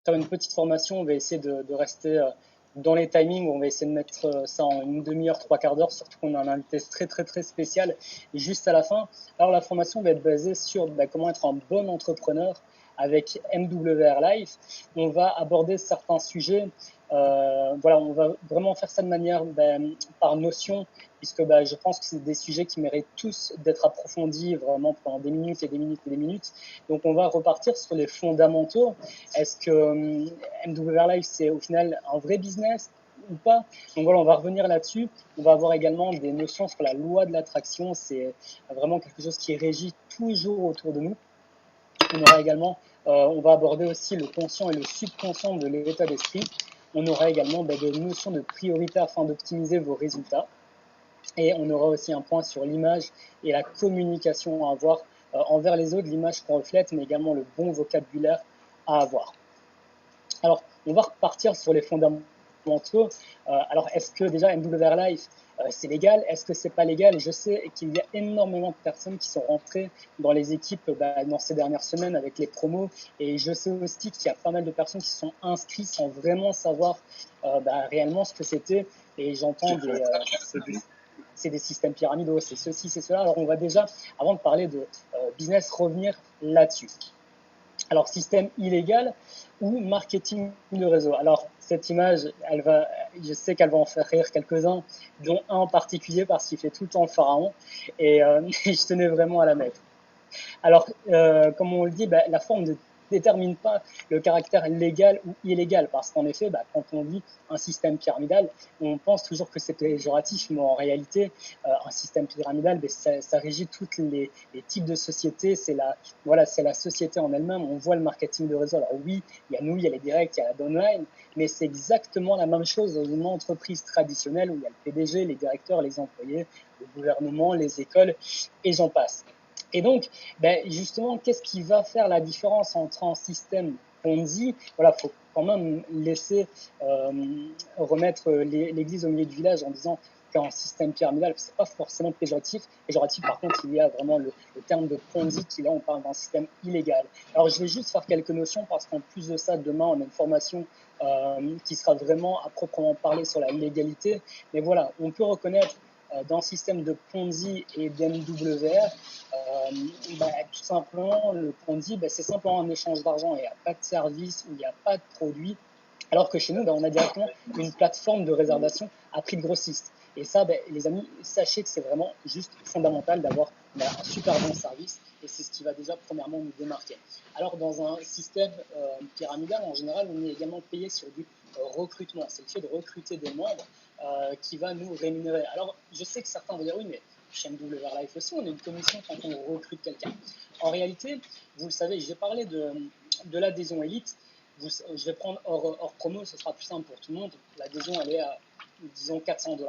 faire une petite formation. On va essayer de rester dans les timings. On va essayer de mettre ça en une demi-heure, trois quarts d'heure, surtout qu'on a un invité très très très spécial juste à la fin. Alors la formation va être basée sur comment être un bon entrepreneur avec MWR Life. On va aborder certains sujets. Voilà, on va vraiment faire ça de manière par notion, puisque je pense que c'est des sujets qui méritent tous d'être approfondis vraiment pendant des minutes et des minutes et des minutes. Donc on va repartir sur les fondamentaux. Est-ce que MWR Life, c'est au final un vrai business ou pas? Donc voilà, on va revenir là-dessus. On va avoir également des notions sur la loi de l'attraction. C'est vraiment quelque chose qui régit toujours autour de nous. On aura également, on va aborder aussi le conscient et le subconscient de l'état d'esprit. On aura également des notions de priorité afin d'optimiser vos résultats. Et on aura aussi un point sur l'image et la communication à avoir envers les autres, l'image qu'on reflète, mais également le bon vocabulaire à avoir. Alors, on va repartir sur les fondamentaux. Alors, est-ce que déjà MWR Life, c'est légal? Est-ce que c'est pas légal? Je sais qu'il y a énormément de personnes qui sont rentrées dans les équipes dans ces dernières semaines avec les promos. Et je sais aussi qu'il y a pas mal de personnes qui sont inscrites sans vraiment savoir réellement ce que c'était. Et j'entends c'est des systèmes pyramidaux, c'est ceci, c'est cela. Alors, on va déjà, avant de parler de business, revenir là-dessus. Alors, système illégal ou marketing de réseau. Alors, cette image, je sais qu'elle va en faire rire quelques-uns, dont un en particulier parce qu'il fait tout le temps le pharaon. Et je tenais vraiment à la mettre. Alors, comme on le dit, la forme ne détermine pas le caractère légal ou illégal, parce qu'en effet, quand on dit un système pyramidal, on pense toujours que c'est péjoratif, mais en réalité, un système pyramidal, ça régit tous les types de sociétés, c'est la société en elle-même. On voit le marketing de réseau. Alors oui, il y a nous, il y a les directs, il y a la downline, mais c'est exactement la même chose dans une entreprise traditionnelle où il y a le PDG, les directeurs, les employés, le gouvernement, les écoles, et j'en passe. Et donc, justement, qu'est-ce qui va faire la différence entre un système Ponzi? Voilà, faut quand même laisser remettre l'église au milieu du village en disant qu'un système pyramidal, c'est pas forcément péjoratif. Péjoratif, par contre, il y a vraiment le terme de Ponzi qui, là, on parle d'un système illégal. Alors, je vais juste faire quelques notions parce qu'en plus de ça, demain, on a une formation qui sera vraiment à proprement parler sur la légalité. Mais voilà, on peut reconnaître dans le système de Ponzi et d'MWR, tout simplement, le Ponzi, c'est simplement un échange d'argent. Il n'y a pas de service ou il n'y a pas de produit. Alors que chez nous, on a directement une plateforme de réservation à prix de grossiste. Et ça, les amis, sachez que c'est vraiment juste fondamental d'avoir un super bon service. Et c'est ce qui va déjà, premièrement, nous démarquer. Alors, dans un système pyramidal, en général, on est également payé sur du recrutement. C'est le fait de recruter des membres qui va nous rémunérer. Alors, je sais que certains vont dire, oui, mais chez MWR Life aussi, on a une commission quand on recrute quelqu'un. En réalité, vous le savez, j'ai parlé de l'adhésion élite. Je vais prendre hors promo, ce sera plus simple pour tout le monde. L'adhésion, elle est à, disons, 400 $. Vous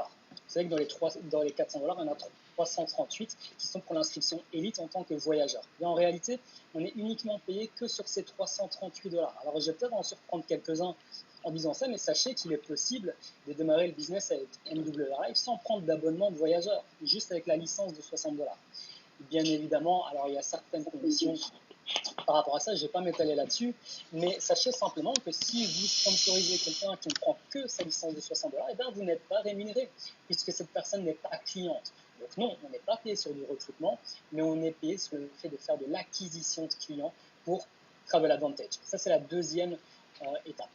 savez que dans les 400 $, il y en a 338 qui sont pour l'inscription élite en tant que voyageur. Mais en réalité, on est uniquement payé que sur ces 338 $. Alors, je vais peut-être en surprendre quelques-uns en disant ça, mais sachez qu'il est possible de démarrer le business avec MWR Live sans prendre d'abonnement de voyageur, juste avec la licence de 60 $. Bien évidemment, alors il y a certaines conditions par rapport à ça, je ne vais pas m'étaler là-dessus, mais sachez simplement que si vous sponsorisez quelqu'un qui ne prend que sa licence de 60 $, eh bien vous n'êtes pas rémunéré, puisque cette personne n'est pas cliente. Donc non, on n'est pas payé sur du recrutement, mais on est payé sur le fait de faire de l'acquisition de clients pour Travel Advantage. Ça, c'est la deuxième étape.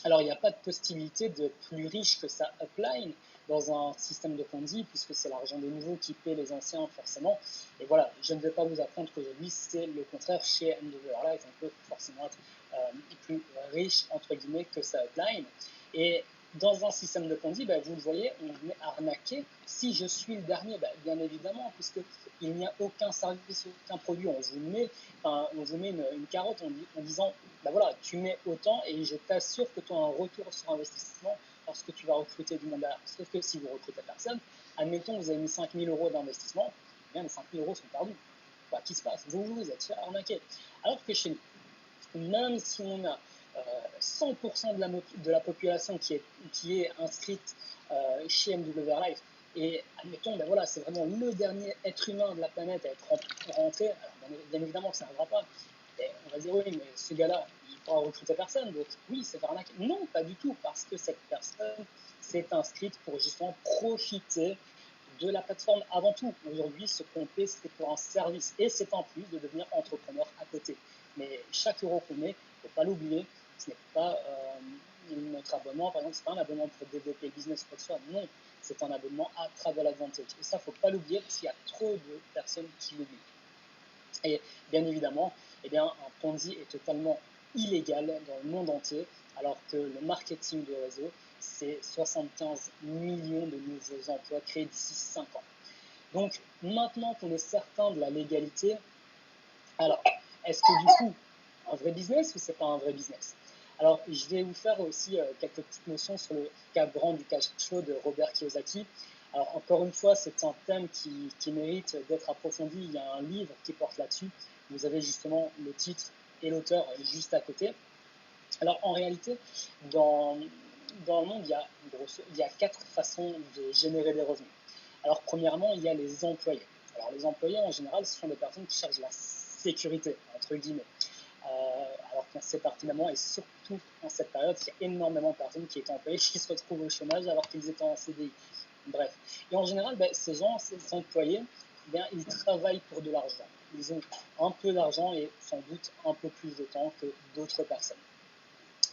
Alors, il n'y a pas de possibilité de plus riche que sa upline dans un système de Ponzi, puisque c'est l'argent des nouveaux qui paie les anciens, forcément. Et voilà, je ne vais pas vous apprendre qu'aujourd'hui, c'est le contraire chez MWR Life. On peut forcément être plus riche, entre guillemets, que sa upline. Et dans un système de Ponzi, vous le voyez, on est arnaqué. Si je suis le dernier, bien évidemment, puisqu'il n'y a aucun service, aucun produit. On vous met une carotte en disant, voilà, tu mets autant et je t'assure que tu as un retour sur investissement lorsque tu vas recruter du monde derrière. Sauf que si vous recrutez personne, admettons que vous avez mis 5 000 € d'investissement, eh bien les 5 000 € sont perdus. Qu'est-ce qui se passe? Vous êtes fait arnaquer. Alors que chez nous, même si on a 100% de la population qui est inscrite chez MWR Life, et admettons, voilà, c'est vraiment le dernier être humain de la planète à être rentré, alors bien évidemment que ça n'arrivera pas. Et on va dire, oui, mais ce gars-là, pas recruter personne. Donc oui, c'est arnaque. Non, pas du tout, parce que cette personne s'est inscrite pour justement profiter de la plateforme avant tout. Aujourd'hui, ce qu'on paie, c'est pour un service et c'est en plus de devenir entrepreneur à côté. Mais chaque euro qu'on met, il ne faut pas l'oublier, ce n'est pas notre abonnement, par exemple, ce n'est pas un abonnement pour développer le business quoi que ce soit, non, c'est un abonnement à Travel Advantage. Et ça, il ne faut pas l'oublier parce qu'il y a trop de personnes qui l'oublient. Et bien évidemment, eh bien, un Ponzi est totalement illégal dans le monde entier, alors que le marketing de réseau, c'est 75 millions de nouveaux emplois créés d'ici 5 ans. Donc maintenant qu'on est certain de la légalité, alors est-ce que du coup, un vrai business ou c'est pas un vrai business? Alors je vais vous faire aussi quelques petites notions sur le cadran du cash flow de Robert Kiyosaki. Alors encore une fois, c'est un thème qui mérite d'être approfondi. Il y a un livre qui porte là-dessus. Vous avez justement le titre et l'auteur juste à côté. Alors en réalité, dans le monde, il y a 4 façons de générer des revenus. Alors premièrement, il y a les employés. Alors les employés, en général, ce sont des personnes qui cherchent la sécurité, entre guillemets. Alors qu'on sait pertinemment, et surtout en cette période, il y a énormément de personnes qui étaient employées qui se retrouvent au chômage alors qu'ils étaient en CDI. Bref. Et en général, ces gens, ces employés, ils travaillent pour de l'argent. Ils ont un peu d'argent et sans doute un peu plus de temps que d'autres personnes.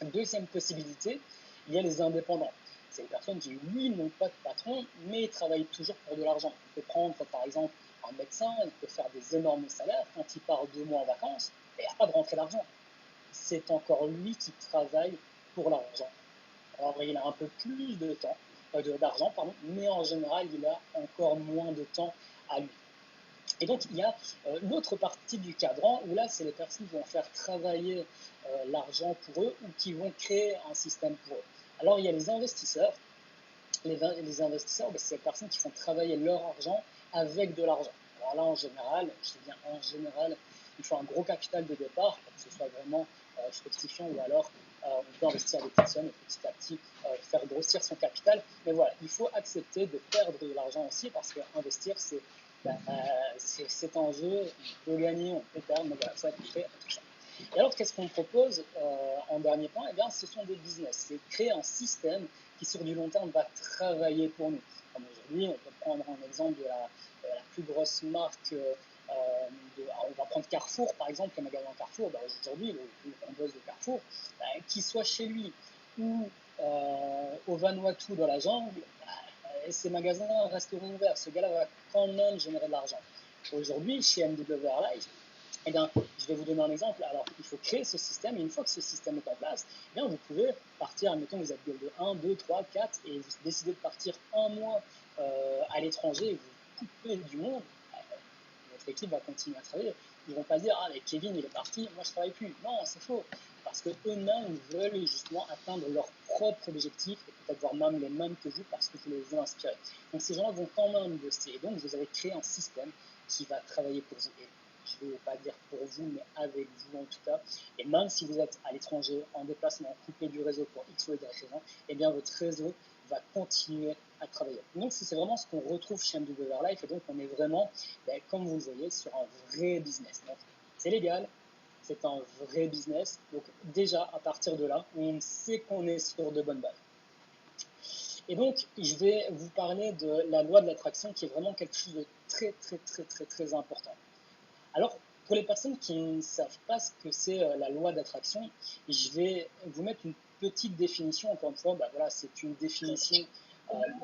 Deuxième possibilité, il y a les indépendants. C'est les personnes qui, oui, n'ont pas de patron, mais travaillent toujours pour de l'argent. On peut prendre, par exemple, un médecin, il peut faire des énormes salaires. Quand il part 2 mois en vacances, il n'y a pas de rentrée d'argent. C'est encore lui qui travaille pour l'argent. Alors, il a un peu plus de temps, d'argent, mais en général, il a encore moins de temps à lui. Et donc, il y a l'autre partie du cadran où là, c'est les personnes qui vont faire travailler l'argent pour eux ou qui vont créer un système pour eux. Alors, il y a les investisseurs. Les investisseurs, c'est les personnes qui font travailler leur argent avec de l'argent. Alors là, en général, je dis bien en général, il faut un gros capital de départ pour que ce soit vraiment fructifiant ou alors on peut investir des petites sommes et petit à petit faire grossir son capital. Mais voilà, il faut accepter de perdre de l'argent aussi parce qu'investir, c'est un jeu, on peut gagner, on peut perdre, mais voilà, il faut être prêt à tout ça. Et alors, qu'est-ce qu'on propose en dernier point? Eh bien, ce sont des business. C'est créer un système qui, sur du long terme, va travailler pour nous. Comme aujourd'hui, on peut prendre un exemple de la plus grosse marque. On va prendre Carrefour, par exemple, le magasin Carrefour. Aujourd'hui, le boss de Carrefour, qu'il soit chez lui ou au Vanuatu dans la jungle, ces magasins resteront ouverts. Ce gars-là va quand même générer de l'argent. Aujourd'hui, chez MW Life, eh bien, je vais vous donner un exemple. Alors, il faut créer ce système, et une fois que ce système est en place, eh bien, vous pouvez partir, admettons, vous êtes de 1, 2, 3, 4, et vous décidez de partir un mois à l'étranger, et vous coupez du monde, votre équipe va continuer à travailler. Ils ne vont pas dire, ah, mais Kevin, il est parti, moi, je ne travaille plus. Non, c'est faux. Parce qu'eux-mêmes veulent justement atteindre leurs propres objectifs, et peut-être voir même les mêmes que vous, parce que vous les avez inspirés. Donc, ces gens-là vont quand même bosser. Et donc, vous avez créé un système qui va travailler pour vous. Et je ne vais pas dire pour vous, mais avec vous en tout cas. Et même si vous êtes à l'étranger, en déplacement, coupé du réseau pour X ou Y raison, eh bien votre réseau va continuer à travailler. Donc c'est vraiment ce qu'on retrouve chez MW Life, et donc on est vraiment, comme vous le voyez, sur un vrai business. Donc c'est légal, c'est un vrai business. Donc déjà, à partir de là, on sait qu'on est sur de bonnes bases. Et donc, je vais vous parler de la loi de l'attraction, qui est vraiment quelque chose de très, très, très, très, très important. Alors, pour les personnes qui ne savent pas ce que c'est la loi d'attraction, je vais vous mettre une petite définition. Encore une fois, voilà, c'est une définition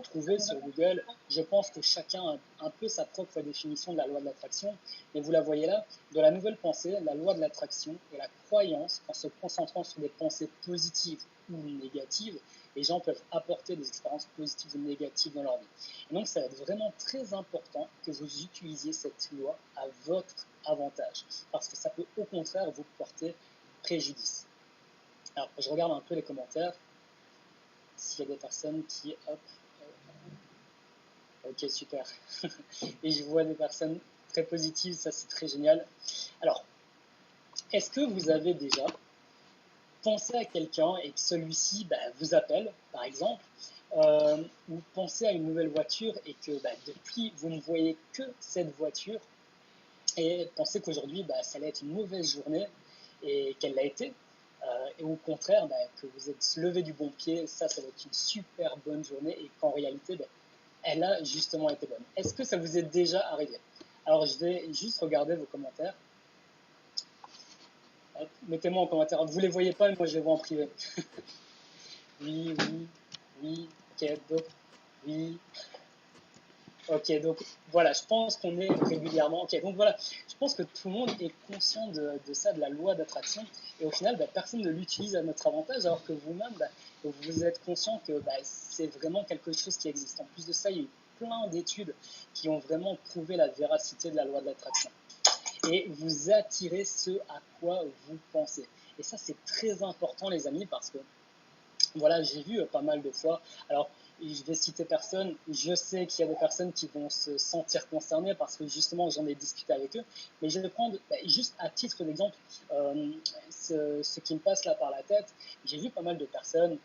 trouvée sur Google. Je pense que chacun a un peu sa propre définition de la loi de l'attraction. Mais vous la voyez là, de la nouvelle pensée, la loi de l'attraction est la croyance qu'en se concentrant sur des pensées positives ou négatives, les gens peuvent apporter des expériences positives ou négatives dans leur vie. Et donc, ça va être vraiment très important que vous utilisiez cette loi à votre avantage, parce que ça peut au contraire vous porter préjudice. Alors, je regarde un peu les commentaires, s'il y a des personnes qui, ok, super, et je vois des personnes très positives, ça c'est très génial. Alors, est-ce que vous avez déjà pensé à quelqu'un et que celui-ci vous appelle, par exemple, ou pensez à une nouvelle voiture et que depuis vous ne voyez que cette voiture et pensez qu'aujourd'hui ça allait être une mauvaise journée et qu'elle l'a été, et au contraire, que vous êtes levé du bon pied, ça va être une super bonne journée et qu'en réalité, elle a justement été bonne. Est-ce que ça vous est déjà arrivé? Alors, je vais juste regarder vos commentaires. Mettez-moi en commentaire. Vous ne les voyez pas, mais moi, je les vois en privé. Oui, oui, oui. Ok, donc, oui. Ok, donc voilà, je pense qu'on est régulièrement. Ok, donc voilà, je pense que tout le monde est conscient de ça, de la loi d'attraction. Et au final, personne ne l'utilise à notre avantage, alors que vous-même, vous êtes conscient que c'est vraiment quelque chose qui existe. En plus de ça, il y a eu plein d'études qui ont vraiment prouvé la véracité de la loi de l'attraction. Et vous attirez ce à quoi vous pensez. Et ça, c'est très important, les amis, parce que voilà, j'ai vu pas mal de fois. Alors, je vais citer personne. Je sais qu'il y a des personnes qui vont se sentir concernées parce que justement, j'en ai discuté avec eux. Mais je vais prendre juste à titre d'exemple ce qui me passe là par la tête. J'ai vu pas mal de personnes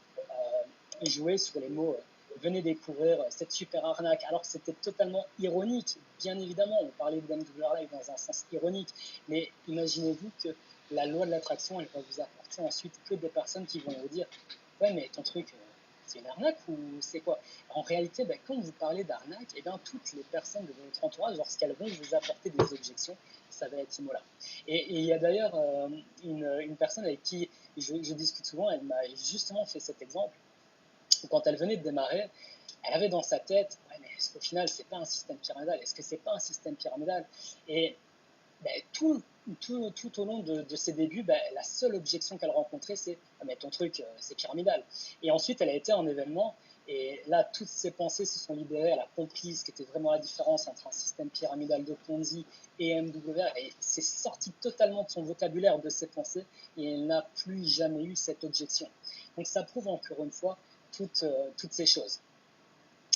jouer sur les mots. Venez découvrir cette super arnaque. Alors que c'était totalement ironique, bien évidemment. On parlait de MW Live dans un sens ironique. Mais imaginez-vous que la loi de l'attraction, elle va vous apporter ensuite que des personnes qui vont vous dire ouais, mais ton truc, c'est une arnaque ou c'est quoi? En réalité, quand vous parlez d'arnaque, toutes les personnes de votre entourage, lorsqu'elles vont vous apporter des objections, ça va être Imola. Et il y a d'ailleurs une personne avec qui je discute souvent, elle m'a justement fait cet exemple. Quand elle venait de démarrer, elle avait dans sa tête, ouais, mais est-ce qu'au final, c'est pas un système pyramidal? Est-ce que c'est pas un système pyramidal? Et tout au long de ses débuts, la seule objection qu'elle rencontrait, c'est ah, mais ton truc, c'est pyramidal. Et ensuite, elle a été en événement, et là, toutes ses pensées se sont libérées. Elle a compris ce qu'était vraiment la différence entre un système pyramidal de Ponzi et MWR, et c'est sorti totalement de son vocabulaire, de ses pensées, et elle n'a plus jamais eu cette objection. Donc, ça prouve encore une fois toutes ces choses.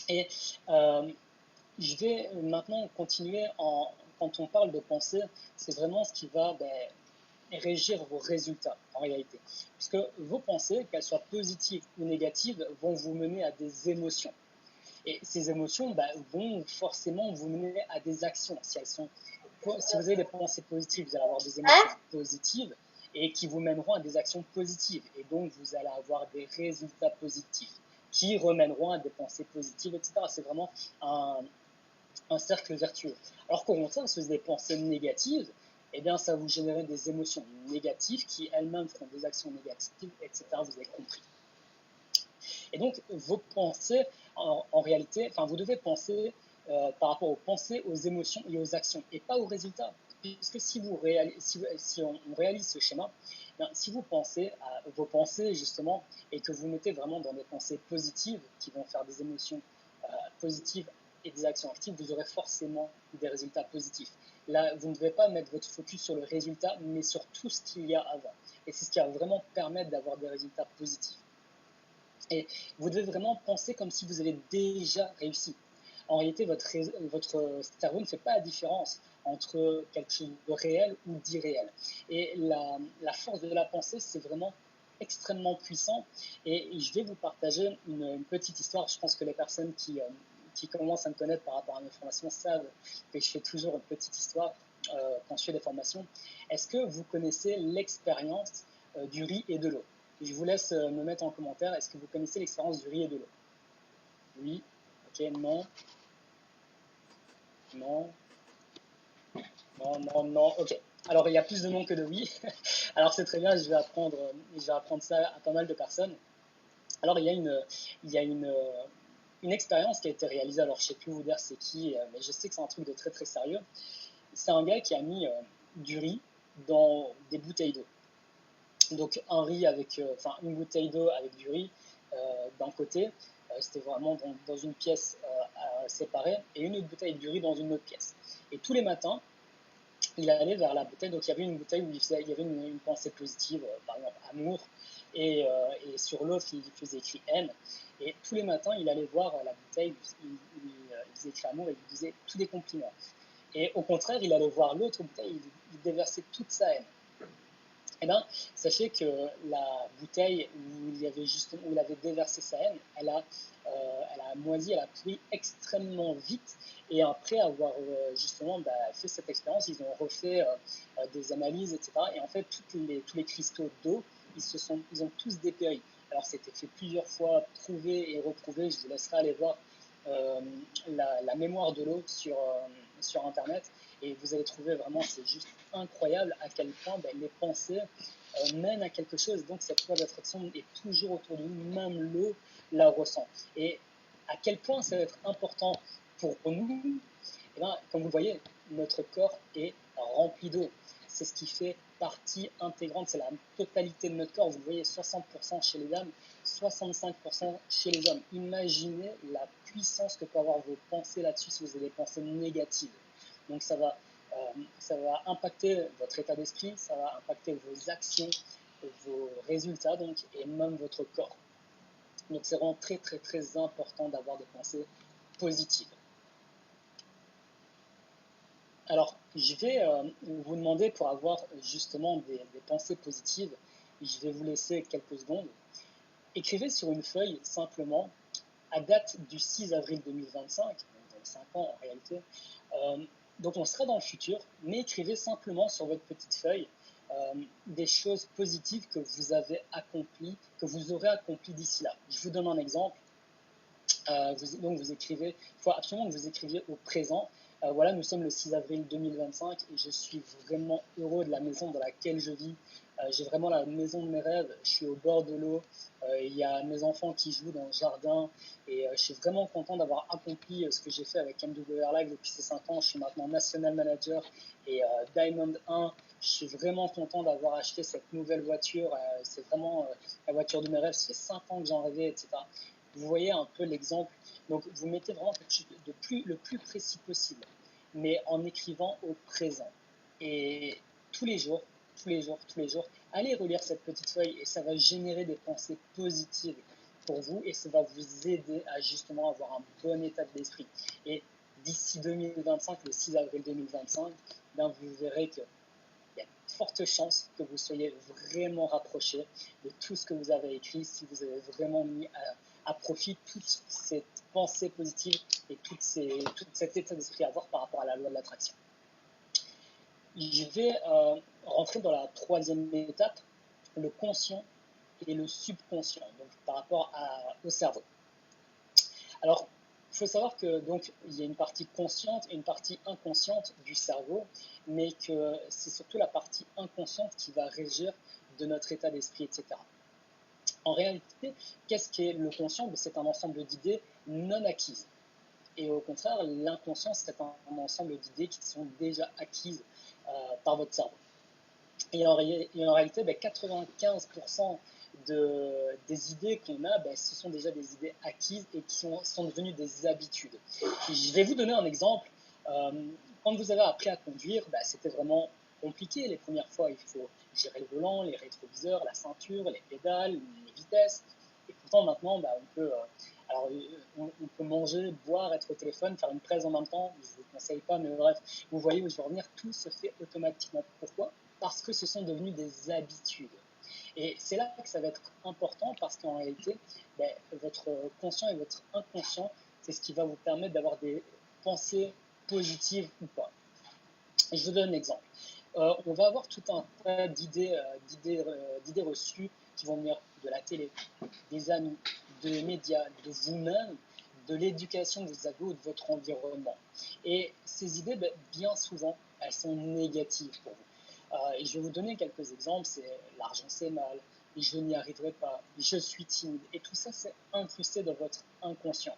Et je vais maintenant continuer quand on parle de pensée, c'est vraiment ce qui va régir vos résultats en réalité. Puisque vos pensées, qu'elles soient positives ou négatives, vont vous mener à des émotions. Et ces émotions vont forcément vous mener à des actions. Si vous avez des pensées positives, vous allez avoir des émotions positives et qui vous mèneront à des actions positives. Et donc, vous allez avoir des résultats positifs qui remèneront à des pensées positives, etc. C'est vraiment un cercle vertueux. Alors qu'au contraire, si vous avez des pensées négatives, ça va vous générer des émotions négatives qui elles-mêmes feront des actions négatives, etc. Vous avez compris. Et donc, vos pensées, en réalité, vous devez penser par rapport aux pensées, aux émotions et aux actions, et pas aux résultats. Puisque si on réalise ce schéma, si vous pensez à vos pensées, justement, et que vous mettez vraiment dans des pensées positives, qui vont faire des émotions positives et des actions actives, vous aurez forcément des résultats positifs. Là, vous ne devez pas mettre votre focus sur le résultat, mais sur tout ce qu'il y a avant. Et c'est ce qui va vraiment permettre d'avoir des résultats positifs. Et vous devez vraiment penser comme si vous avez déjà réussi. En réalité, votre cerveau ne fait pas la différence entre quelque chose de réel ou d'irréel. Et la force de la pensée, c'est vraiment extrêmement puissant. Et je vais vous partager une petite histoire. Je pense que les personnes qui commencent à me connaître par rapport à mes formations savent que je fais toujours une petite histoire quand je fais des formations. Est-ce que vous connaissez l'expérience du riz et de l'eau? Je vous laisse me mettre en commentaire. Est-ce que vous connaissez l'expérience du riz et de l'eau? Oui. Ok, non. Non. Non, non, non. Ok. Alors, il y a plus de non que de oui. Alors, c'est très bien. Je vais apprendre ça à pas mal de personnes. Alors, il y a une expérience qui a été réalisée. Alors, je ne sais plus vous dire c'est qui, mais je sais que c'est un truc de très, très sérieux. C'est un gars qui a mis du riz dans des bouteilles d'eau. Donc un riz avec, une bouteille d'eau avec du riz d'un côté, c'était vraiment dans une pièce séparée, et une autre bouteille du riz dans une autre pièce. Et tous les matins, il allait vers la bouteille. Donc il y avait une bouteille où il y avait une pensée positive, par exemple amour, et sur l'autre il faisait écrit haine. Et tous les matins, il allait voir la bouteille, il faisait écrit amour et il disait tous des compliments. Et au contraire, il allait voir l'autre bouteille, il déversait toute sa haine. Sachez que la bouteille où il avait déversé sa haine, elle a moisi, elle a pourri extrêmement vite. Et après avoir justement fait cette expérience, ils ont refait des analyses, etc. Et en fait, tous les cristaux d'eau ils ont tous dépéri. Alors, c'était fait plusieurs fois, prouvé et reprouvé. Je vous laisserai aller voir la mémoire de l'eau sur Internet. Et vous allez trouver vraiment, c'est juste incroyable à quel point les pensées mènent à quelque chose. Donc, cette loi d'attraction est toujours autour de nous, même l'eau la ressent. Et à quel point ça va être important pour nous, et bien, comme vous le voyez, notre corps est rempli d'eau. C'est ce qui fait partie intégrante, c'est la totalité de notre corps. Vous le voyez, 60% chez les dames, 65% chez les hommes. Imaginez la puissance que peuvent avoir vos pensées là-dessus si vous avez des pensées négatives. Donc ça va impacter votre état d'esprit, ça va impacter vos actions, vos résultats donc, et même votre corps. Donc c'est vraiment très très très important d'avoir des pensées positives. Alors, je vais vous demander, pour avoir justement des pensées positives, je vais vous laisser quelques secondes. Écrivez sur une feuille simplement, à date du 6 avril 2025, donc dans 5 ans en réalité, donc on sera dans le futur, mais écrivez simplement sur votre petite feuille des choses positives que vous avez accomplies, que vous aurez accomplies d'ici là. Je vous donne un exemple. Donc vous écrivez, il faut absolument que vous écriviez au présent. Voilà, nous sommes le 6 avril 2025 et je suis vraiment heureux de la maison dans laquelle je vis. J'ai vraiment la maison de mes rêves, je suis au bord de l'eau, il y a mes enfants qui jouent dans le jardin et je suis vraiment content d'avoir accompli ce que j'ai fait avec MWR Live depuis ces 5 ans. Je suis maintenant National Manager et Diamond 1. Je suis vraiment content d'avoir acheté cette nouvelle voiture. C'est vraiment la voiture de mes rêves. Ça fait 5 ans que j'en rêvais, etc. Vous voyez un peu l'exemple. Donc, vous mettez vraiment quelque chose le plus précis possible, mais en écrivant au présent. Et tous les jours, allez relire cette petite feuille et ça va générer des pensées positives pour vous et ça va vous aider à justement avoir un bon état d'esprit. Et d'ici 2025, le 6 avril 2025, vous verrez que il y a de fortes chances que vous soyez vraiment rapproché de tout ce que vous avez écrit si vous avez vraiment mis à profit toute cette pensée positive et tout cet état d'esprit à avoir par rapport à la loi de l'attraction. Je vais rentrer dans la troisième étape, le conscient et le subconscient, donc par rapport au cerveau. Alors, il faut savoir que donc il y a une partie consciente et une partie inconsciente du cerveau, mais que c'est surtout la partie inconsciente qui va régir de notre état d'esprit, etc. En réalité, qu'est-ce qu'est le conscient? C'est un ensemble d'idées non acquises. Et au contraire, l'inconscient, c'est un ensemble d'idées qui sont déjà acquises par votre cerveau. Et en réalité, 95% des idées qu'on a, ce sont déjà des idées acquises et qui sont devenues des habitudes. Et je vais vous donner un exemple. Quand vous avez appris à conduire, c'était vraiment compliqué les premières fois. Il faut gérer le volant, les rétroviseurs, la ceinture, les pédales, les vitesses. Et pourtant, maintenant, on peut manger, boire, être au téléphone, faire une presse en même temps. Je ne vous conseille pas, mais bref, vous voyez où je veux revenir, tout se fait automatiquement. Pourquoi? Parce que ce sont devenus des habitudes. Et c'est là que ça va être important parce qu'en réalité, votre conscient et votre inconscient, c'est ce qui va vous permettre d'avoir des pensées positives ou pas. Et je vous donne un exemple. On va avoir tout un tas d'idées reçues qui vont venir de la télé, des amis, des médias, de vous-même, de l'éducation que vous avez ou de votre environnement. Et ces idées, bien souvent, elles sont négatives pour vous. Et je vais vous donner quelques exemples. C'est l'argent c'est mal, je n'y arriverai pas, je suis timide. Et tout ça, c'est incrusté dans votre inconscient.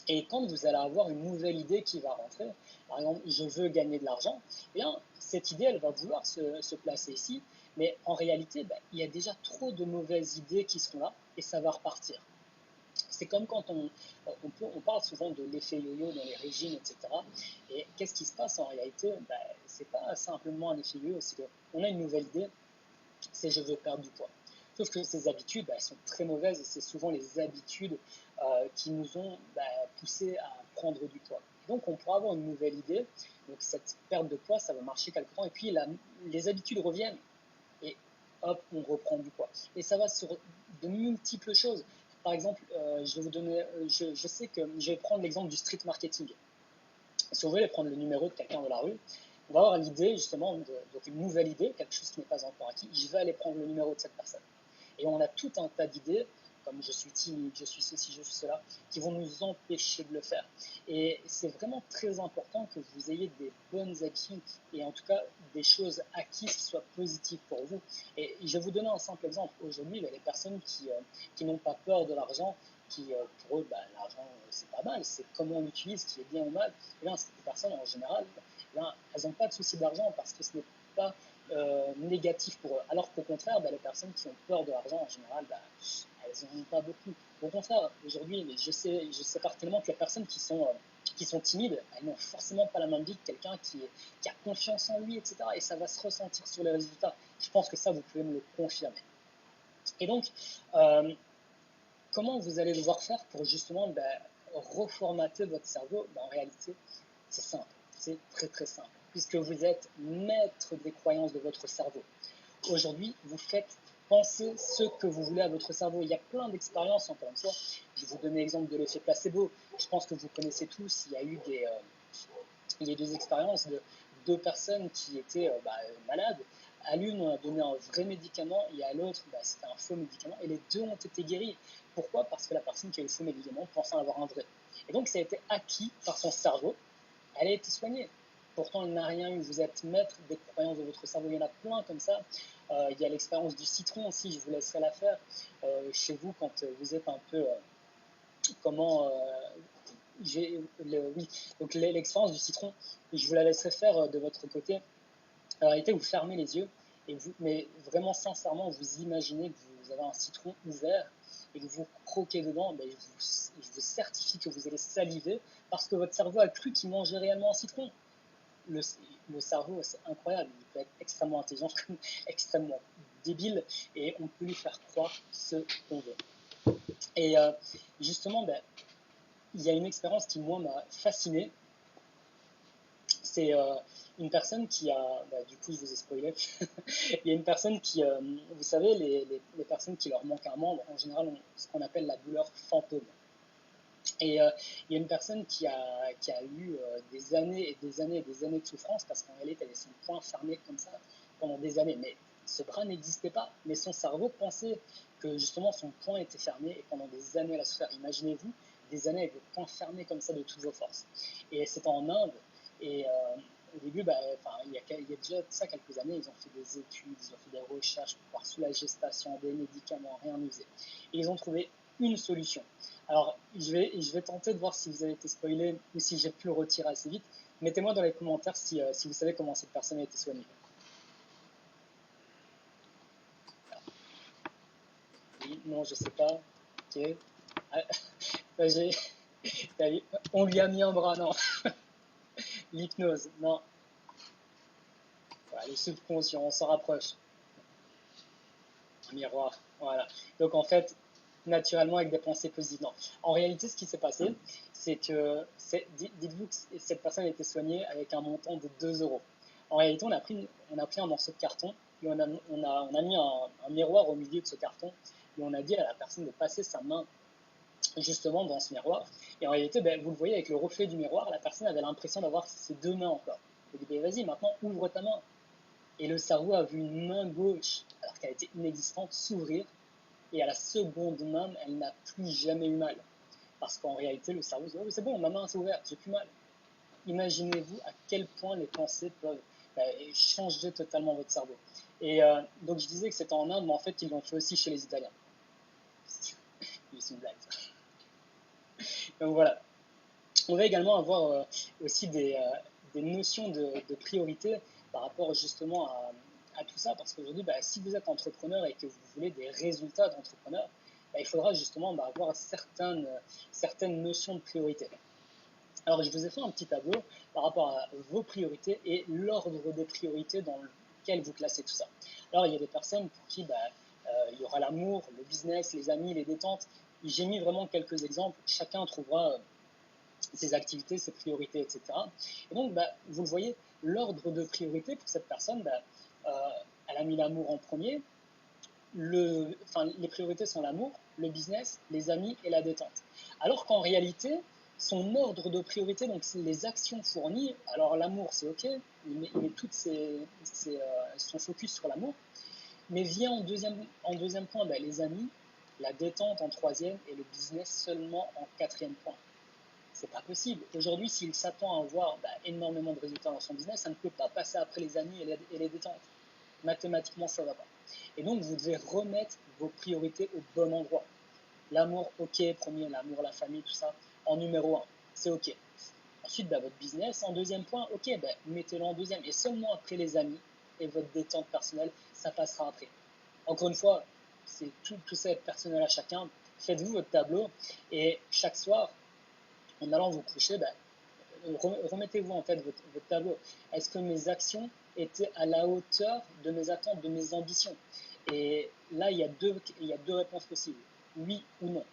Et quand vous allez avoir une nouvelle idée qui va rentrer, par exemple, je veux gagner de l'argent, eh bien, cette idée, elle va vouloir se placer ici, mais en réalité, il y a déjà trop de mauvaises idées qui sont là et ça va repartir. C'est comme quand on parle souvent de l'effet yo-yo dans les régimes, etc. Et qu'est-ce qui se passe en réalité? C'est pas simplement un effet yo-yo, c'est qu'on a une nouvelle idée, c'est je veux perdre du poids. Sauf que ces habitudes, elles sont très mauvaises et c'est souvent les habitudes qui nous ont poussé à prendre du poids. Donc on pourra avoir une nouvelle idée, donc cette perte de poids, ça va marcher quelque temps, et puis les habitudes reviennent, et hop, on reprend du poids. Et ça va sur de multiples choses. Par exemple, je vais vous donner, je sais que je vais prendre l'exemple du street marketing. Si vous voulez prendre le numéro de quelqu'un de la rue, on va avoir l'idée justement, donc une nouvelle idée, quelque chose qui n'est pas encore acquis, je vais aller prendre le numéro de cette personne. Et on a tout un tas d'idées, comme je suis timide, je suis ceci, je suis cela, qui vont nous empêcher de le faire. Et c'est vraiment très important que vous ayez des bonnes actions et en tout cas des choses acquises qui soient positives pour vous. Et je vais vous donner un simple exemple. Aujourd'hui, les personnes qui n'ont pas peur de l'argent, qui pour eux, l'argent c'est pas mal, c'est comment on l'utilise qui est bien ou mal. Et bien, ces personnes en général, elles n'ont pas de souci d'argent parce que ce n'est pas négatif pour eux. Alors qu'au contraire, les personnes qui ont peur de l'argent, en général, elles n'en ont pas beaucoup. Au contraire, aujourd'hui, je sais particulièrement que les personnes qui sont timides, elles n'ont forcément pas la même vie que quelqu'un qui a confiance en lui, etc. Et ça va se ressentir sur les résultats. Je pense que ça, vous pouvez me le confirmer. Et donc, comment vous allez devoir faire pour justement reformater votre cerveau? En réalité, c'est simple, c'est très très simple, puisque vous êtes maître des croyances de votre cerveau. Aujourd'hui, vous faites penser ce que vous voulez à votre cerveau. Il y a plein d'expériences, encore une fois. Je vais vous donner l'exemple de l'effet placebo. Je pense que vous connaissez tous, il y a eu des expériences de deux personnes qui étaient malades. À l'une, on a donné un vrai médicament et à l'autre, c'était un faux médicament. Et les deux ont été guéris. Pourquoi? Parce que la personne qui a eu le faux médicament pensait en avoir un vrai. Et donc, ça a été acquis par son cerveau. Elle a été soignée. Pourtant, elle n'a rien eu. Vous êtes maître des croyances de votre cerveau. Il y en a plein comme ça. Il y a l'expérience du citron aussi. Je vous laisserai la faire. Chez vous, quand vous êtes un peu... comment... oui, donc l'expérience du citron, je vous la laisserai faire de votre côté. En réalité, vous fermez les yeux, mais vraiment sincèrement, vous imaginez que vous avez un citron ouvert et que vous croquez dedans. Je vous certifie que vous allez saliver parce que votre cerveau a cru qu'il mangeait réellement un citron. Le cerveau, c'est incroyable. Il peut être extrêmement intelligent comme extrêmement débile et on peut lui faire croire ce qu'on veut. Et justement, il y a une expérience qui, moi, m'a fasciné. C'est une personne qui a, du coup je vous ai spoilé, il y a une personne qui, vous savez, les personnes qui leur manquent un membre, en général ont ce qu'on appelle la douleur fantôme. Et il y a une personne qui a eu des années et des années et des années de souffrance parce qu'en réalité elle avait son poing fermé comme ça pendant des années. Mais ce bras n'existait pas, mais son cerveau pensait que justement son poing était fermé et pendant des années elle a souffert. Imaginez-vous des années avec le poing fermé comme ça de toutes vos forces. Et c'était en Inde et au début, il y a déjà ça quelques années, ils ont fait des études, ils ont fait des recherches pour pouvoir soulager ce patient, des médicaments, rien usé. Et ils ont trouvé une solution. Alors, je vais tenter de voir si vous avez été spoilé ou si j'ai pu le retirer assez vite. Mettez-moi dans les commentaires si vous savez comment cette personne a été soignée. Oui, non, je sais pas. Ok. On lui a mis un bras, non. L'hypnose, non. Voilà, le subconscient, on s'en rapproche. Un miroir, voilà. Donc en fait, naturellement avec des pensées positives. Non. En réalité, ce qui s'est passé, c'est que, dites-vous que cette personne a été soignée avec un montant de 2 euros. En réalité, on a pris un morceau de carton et on a mis un miroir au milieu de ce carton et on a dit à la personne de passer sa main justement dans ce miroir. Et en réalité, vous le voyez avec le reflet du miroir, la personne avait l'impression d'avoir ses deux mains encore. On dit, vas-y, maintenant ouvre ta main. Et le cerveau a vu une main gauche, alors qu'elle était inexistante, s'ouvrir. Et à la seconde même, elle n'a plus jamais eu mal. Parce qu'en réalité, le cerveau se dit, oh, c'est bon, ma main s'est ouverte, j'ai plus mal. Imaginez-vous à quel point les pensées peuvent changer totalement votre cerveau. Et donc je disais que c'était en Inde, mais en fait, ils l'ont fait aussi chez les Italiens. C'est une blague. Donc voilà. On va également avoir aussi des notions de priorité par rapport justement à tout ça, parce qu'aujourd'hui, si vous êtes entrepreneur et que vous voulez des résultats d'entrepreneur, il faudra justement avoir certaines notions de priorité. Alors, je vous ai fait un petit tableau par rapport à vos priorités et l'ordre des priorités dans lequel vous classez tout ça. Alors, il y a des personnes pour qui il y aura l'amour, le business, les amis, les détentes. J'ai mis vraiment quelques exemples. Chacun trouvera ses activités, ses priorités, etc. Et donc, vous le voyez, l'ordre de priorité pour cette personne, elle a mis l'amour en premier. Les priorités sont l'amour, le business, les amis et la détente. Alors qu'en réalité, son ordre de priorité, donc les actions fournies, alors l'amour c'est ok, il met tout son focus sur l'amour, mais vient en deuxième point les amis, la détente en troisième et le business seulement en quatrième point. C'est pas possible. Aujourd'hui, s'il s'attend à avoir énormément de résultats dans son business, ça ne peut pas passer après les amis et les détentes. Mathématiquement, ça ne va pas. Et donc, vous devez remettre vos priorités au bon endroit. L'amour, ok, premier, l'amour, la famille, tout ça, en numéro 1, c'est ok. Ensuite, votre business, en deuxième point, ok, mettez-le en deuxième. Et seulement après les amis et votre détente personnelle, ça passera après. Encore une fois, c'est tout ça est personnel à chacun. Faites-vous votre tableau et chaque soir, en allant vous coucher, remettez-vous en tête votre tableau. Est-ce que mes actions étaient à la hauteur de mes attentes, de mes ambitions? Et là, il y a deux réponses possibles, oui ou non.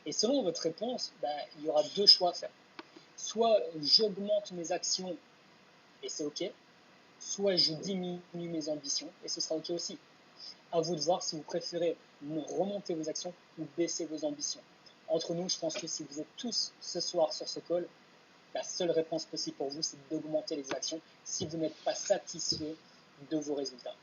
Et selon votre réponse, il y aura deux choix à faire. Soit j'augmente mes actions et c'est ok, soit je diminue mes ambitions et ce sera ok aussi. À vous de voir si vous préférez remonter vos actions ou baisser vos ambitions. Entre nous, je pense que si vous êtes tous ce soir sur ce call, la seule réponse possible pour vous, c'est d'augmenter les actions si vous n'êtes pas satisfait de vos résultats.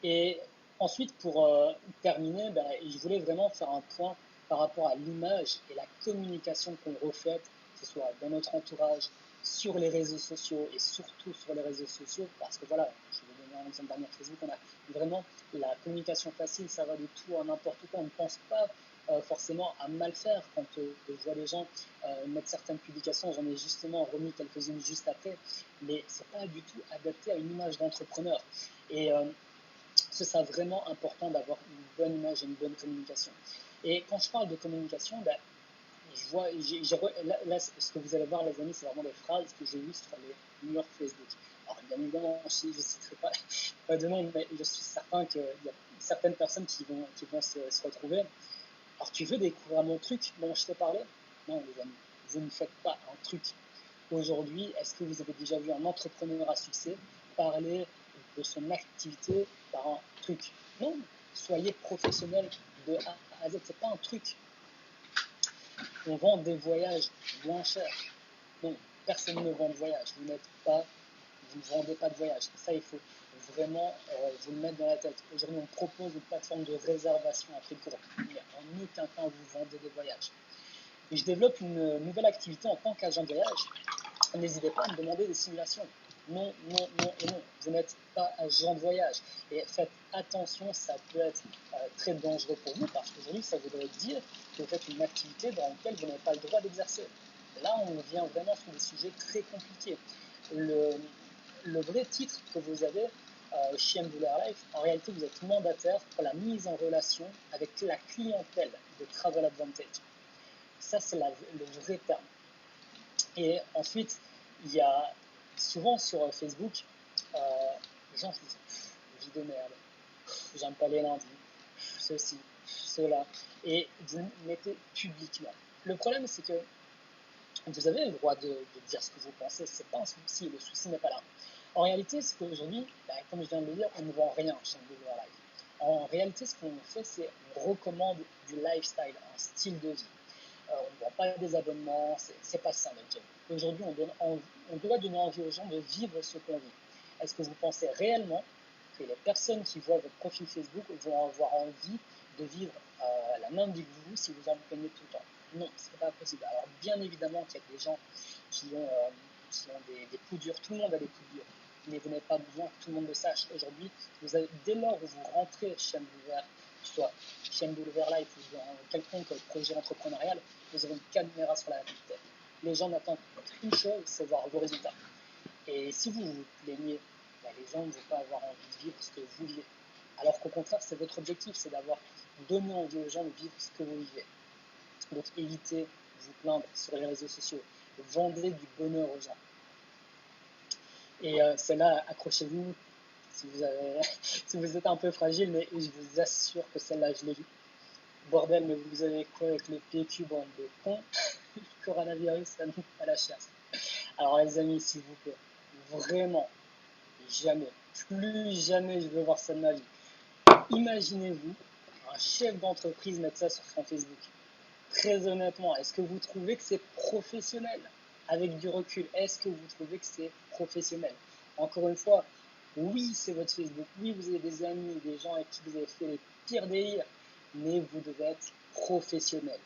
Et ensuite, pour terminer, je voulais vraiment faire un point par rapport à l'image et la communication qu'on reflète, que ce soit dans notre entourage, sur les réseaux sociaux et surtout sur les réseaux sociaux, parce que voilà, je vais donner un exemple dernier Facebook, on a vraiment la communication facile, ça va de tout à n'importe quoi, on ne pense pas forcément à mal faire quand je vois les gens mettre certaines publications, j'en ai justement remis quelques-unes juste après, mais c'est pas du tout adapté à une image d'entrepreneur. Et ce sera vraiment important d'avoir une bonne image et une bonne communication. Et quand je parle de communication, je vois, là, ce que vous allez voir, les amis, c'est vraiment des phrases que j'ai vues sur les murs Facebook. Alors, bien évidemment, je ne citerai pas de nom, mais je suis certain qu'il y a certaines personnes qui vont se retrouver. Alors, tu veux découvrir mon truc dont je t'ai parlé? Non, les amis, vous ne faites pas un truc. Aujourd'hui, est-ce que vous avez déjà vu un entrepreneur à succès parler de son activité par un truc? Non, soyez professionnel de A à Z, c'est pas un truc. On vend des voyages moins chers. Non, personne ne vend de voyage. Vous ne vendez pas de voyage. Ça, il faut vraiment vous le mettre dans la tête. Aujourd'hui, on propose une plateforme de réservation à prix court. Mais en aucun cas, vous vendez des voyages. Et je développe une nouvelle activité en tant qu'agent de voyage. N'hésitez pas à me demander des simulations. Non, non, non et non. Vous n'êtes pas agent de voyage. Et faites attention, ça peut être très dangereux pour vous parce qu'aujourd'hui, ça voudrait dire que vous faites une activité dans laquelle vous n'avez pas le droit d'exercer. Là, on vient vraiment sur des sujets très compliqués. Le vrai titre que vous avez chez MWR Life, en réalité, vous êtes mandataire pour la mise en relation avec la clientèle de Travel Advantage. Ça, c'est le vrai terme. Et ensuite, il y a souvent sur Facebook, les gens disent vie de merde, j'aime pas les lundis, ceci, cela, et vous mettez publiquement. Le problème, c'est que vous avez le droit de dire ce que vous pensez, c'est pas un souci, le souci n'est pas là. En réalité, ce qu'aujourd'hui, comme je viens de le dire, on ne vend rien chez MWR Live. En réalité, ce qu'on fait, c'est on recommande du lifestyle, un style de vie. On ne vend pas des abonnements, c'est pas ça notre job. Aujourd'hui, on doit donner envie aux gens de vivre ce qu'on vit. Est-ce que vous pensez réellement que les personnes qui voient votre profil Facebook vont avoir envie de vivre la même vie que vous si vous en plaignez tout le temps? Non, ce n'est pas possible. Alors bien évidemment qu'il y a des gens qui ont des coups durs, tout le monde a des coups durs, mais vous n'avez pas besoin que tout le monde le sache. Aujourd'hui, dès lors où vous rentrez chez MWR, que ce soit chez MWR Life ou dans quelconque projet entrepreneurial, vous avez une caméra sur la tête. Les gens n'attendent qu'une chose, c'est voir vos résultats. Et si vous vous plaignez, les gens ne vont pas avoir envie de vivre ce que vous vivez. Alors qu'au contraire, c'est votre objectif, c'est d'avoir donné envie aux gens de vivre ce que vous vivez. Donc évitez de vous plaindre sur les réseaux sociaux. Vendez du bonheur aux gens. Et celle-là, accrochez-vous si vous êtes un peu fragile, mais je vous assure que celle-là, je l'ai vue. Bordel, mais vous avez quoi avec le PQ, bande de cons? Le coronavirus, ça nous fait la chasse. Alors les amis, s'il vous plaît, vraiment, jamais, plus jamais je veux voir ça de ma vie. Imaginez-vous un chef d'entreprise mettre ça sur son Facebook. Très honnêtement, est-ce que vous trouvez que c'est professionnel? Avec du recul, est-ce que vous trouvez que c'est professionnel? Encore une fois, oui, c'est votre Facebook, oui, vous avez des amis, des gens avec qui vous avez fait les pires délires, mais vous devez être professionnel.